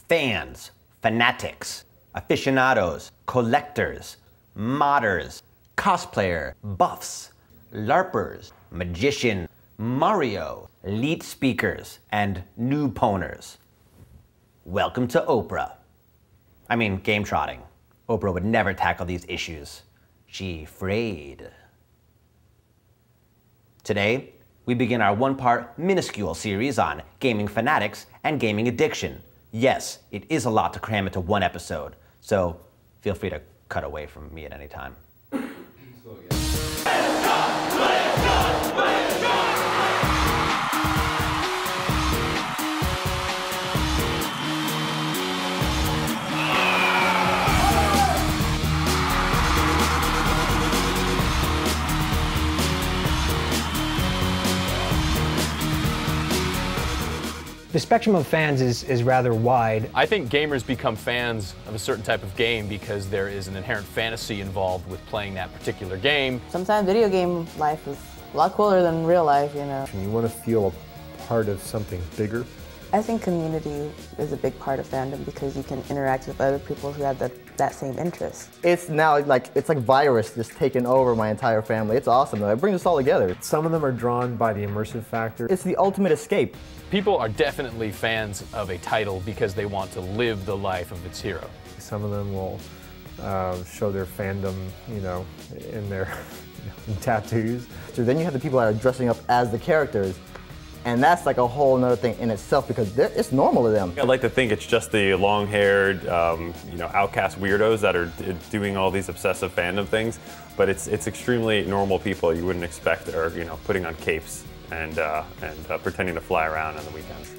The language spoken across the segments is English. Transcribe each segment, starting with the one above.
fans, fanatics, aficionados, collectors, modders, cosplayer, buffs, LARPers, magician, Mario, elite speakers, and new poners. Welcome to Oprah. I mean, Gametrotting. Oprah would never tackle these issues. She afraid. Today, we begin our one-part minuscule series on gaming fanatics and gaming addiction. Yes, it is a lot to cram into one episode, so feel free to cut away from me at any time. The spectrum of fans is rather wide. I think gamers become fans of a certain type of game because there is an inherent fantasy involved with playing that particular game. Sometimes video game life is a lot cooler than real life, you know. You want to feel a part of something bigger. I think community is a big part of fandom because you can interact with other people who have that same interest. It's now like virus just taking over my entire family. It's awesome though. It brings us all together. Some of them are drawn by the immersive factor. It's the ultimate escape. People are definitely fans of a title because they want to live the life of its hero. Some of them will show their fandom, you know, in their tattoos. So then you have the people that are dressing up as the characters. And that's like a whole nother thing in itself because it's normal to them. I like to think it's just the long-haired, you know, outcast weirdos that are doing all these obsessive fandom things, but it's extremely normal people you wouldn't expect are, you know, putting on capes and pretending to fly around on the weekends.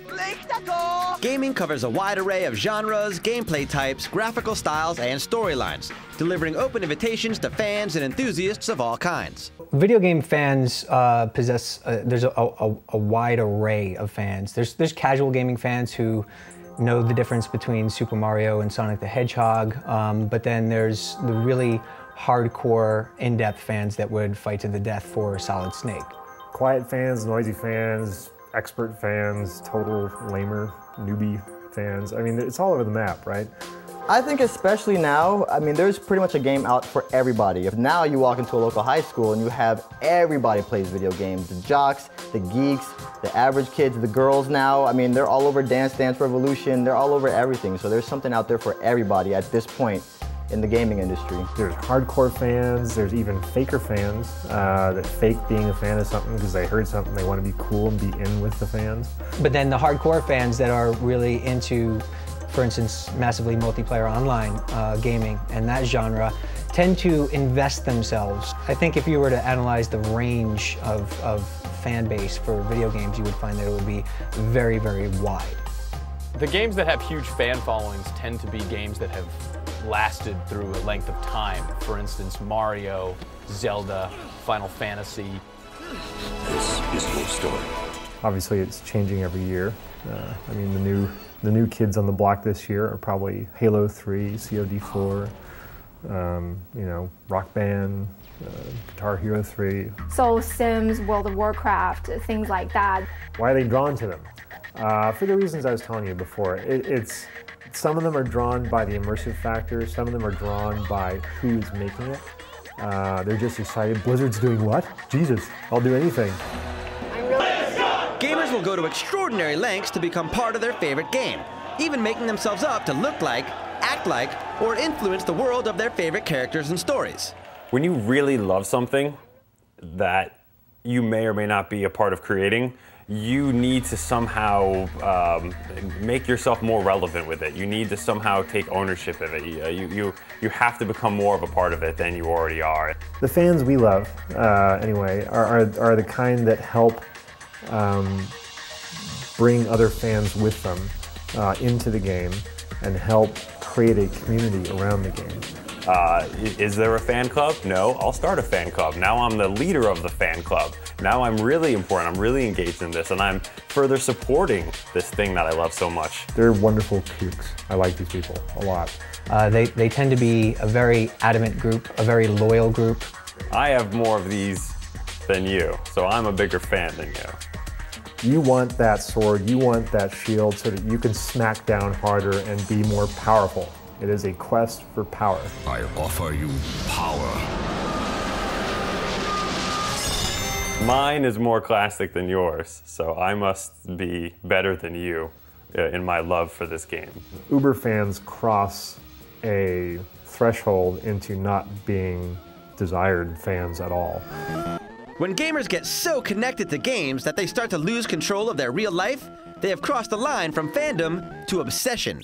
Gaming covers a wide array of genres, gameplay types, graphical styles, and storylines, delivering open invitations to fans and enthusiasts of all kinds. Video game fans possess, there's a wide array of fans. There's casual gaming fans who know the difference between Super Mario and Sonic the Hedgehog, but then there's the really hardcore, in-depth fans that would fight to the death for Solid Snake. Quiet fans, noisy fans, expert fans, total lamer, newbie fans. I mean, it's all over the map, right? I think especially now, I mean, there's pretty much a game out for everybody. If now you walk into a local high school and you have everybody plays video games, the jocks, the geeks, the average kids, the girls now, I mean, they're all over Dance Dance Revolution, they're all over everything. So there's something out there for everybody at this point in the gaming industry. There's hardcore fans, there's even faker fans that fake being a fan of something because they heard something, they want to be cool and be in with the fans. But then the hardcore fans that are really into, for instance, massively multiplayer online gaming and that genre tend to invest themselves. I think if you were to analyze the range of fan base for video games, you would find that it would be very, very wide. The games that have huge fan followings tend to be games that have lasted through a length of time. For instance, Mario, Zelda, Final Fantasy. This is your story. Obviously, it's changing every year. I mean, the new kids on the block this year are probably Halo 3, COD 4, you know, Rock Band, Guitar Hero 3. Soul Sims, World of Warcraft, things like that. Why are they drawn to them? For the reasons I was telling you before. Some of them are drawn by the immersive factor, some of them are drawn by who's making it. They're just excited. Blizzard's doing what? Jesus, I'll do anything. Gamers will go to extraordinary lengths to become part of their favorite game, even making themselves up to look like, act like, or influence the world of their favorite characters and stories. When you really love something that you may or may not be a part of creating, you need to somehow make yourself more relevant with it. You need to somehow take ownership of it. You have to become more of a part of it than you already are. The fans we love, anyway, are the kind that help bring other fans with them into the game and help create a community around the game. Is there a fan club? No, I'll start a fan club. Now I'm the leader of the fan club. Now I'm really important, I'm really engaged in this, and I'm further supporting this thing that I love so much. They're wonderful kooks. I like these people a lot. They tend to be a very adamant group, a very loyal group. I have more of these than you, so I'm a bigger fan than you. You want that sword, you want that shield so that you can smack down harder and be more powerful. It is a quest for power. I offer you power. Mine is more classic than yours, so I must be better than you in my love for this game. Uber fans cross a threshold into not being desired fans at all. When gamers get so connected to games that they start to lose control of their real life, they have crossed the line from fandom to obsession.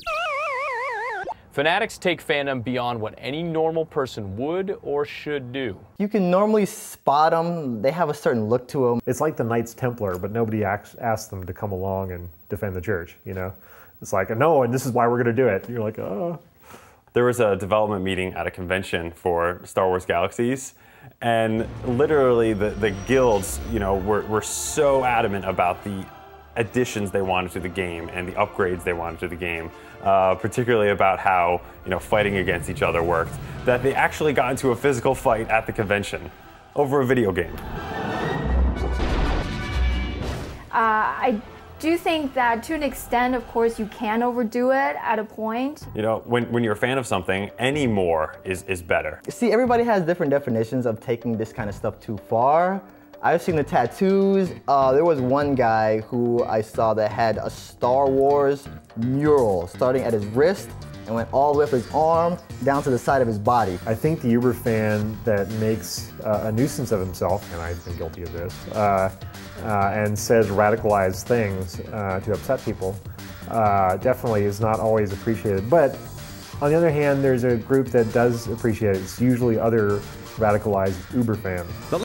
Fanatics take fandom beyond what any normal person would or should do. You can normally spot them. They have a certain look to them. It's like the Knights Templar, but nobody asks them to come along and defend the church, you know? It's like, no, and this is why we're gonna do it. And you're like, oh. There was a development meeting at a convention for Star Wars Galaxies, and literally the guilds, you know, were so adamant about the additions they wanted to the game and the upgrades they wanted to the game, particularly about how, you know, fighting against each other worked, that they actually got into a physical fight at the convention over a video game. I do think that to an extent, of course, you can overdo it at a point. You know, when you're a fan of something, any more is better. See, everybody has different definitions of taking this kind of stuff too far. I've seen the tattoos. There was one guy who I saw that had a Star Wars mural starting at his wrist and went all the way up his arm down to the side of his body. I think the Uber fan that makes a nuisance of himself, and I've been guilty of this, and says radicalized things to upset people, definitely is not always appreciated. But on the other hand, there's a group that does appreciate it. It's usually other radicalized Uber fans.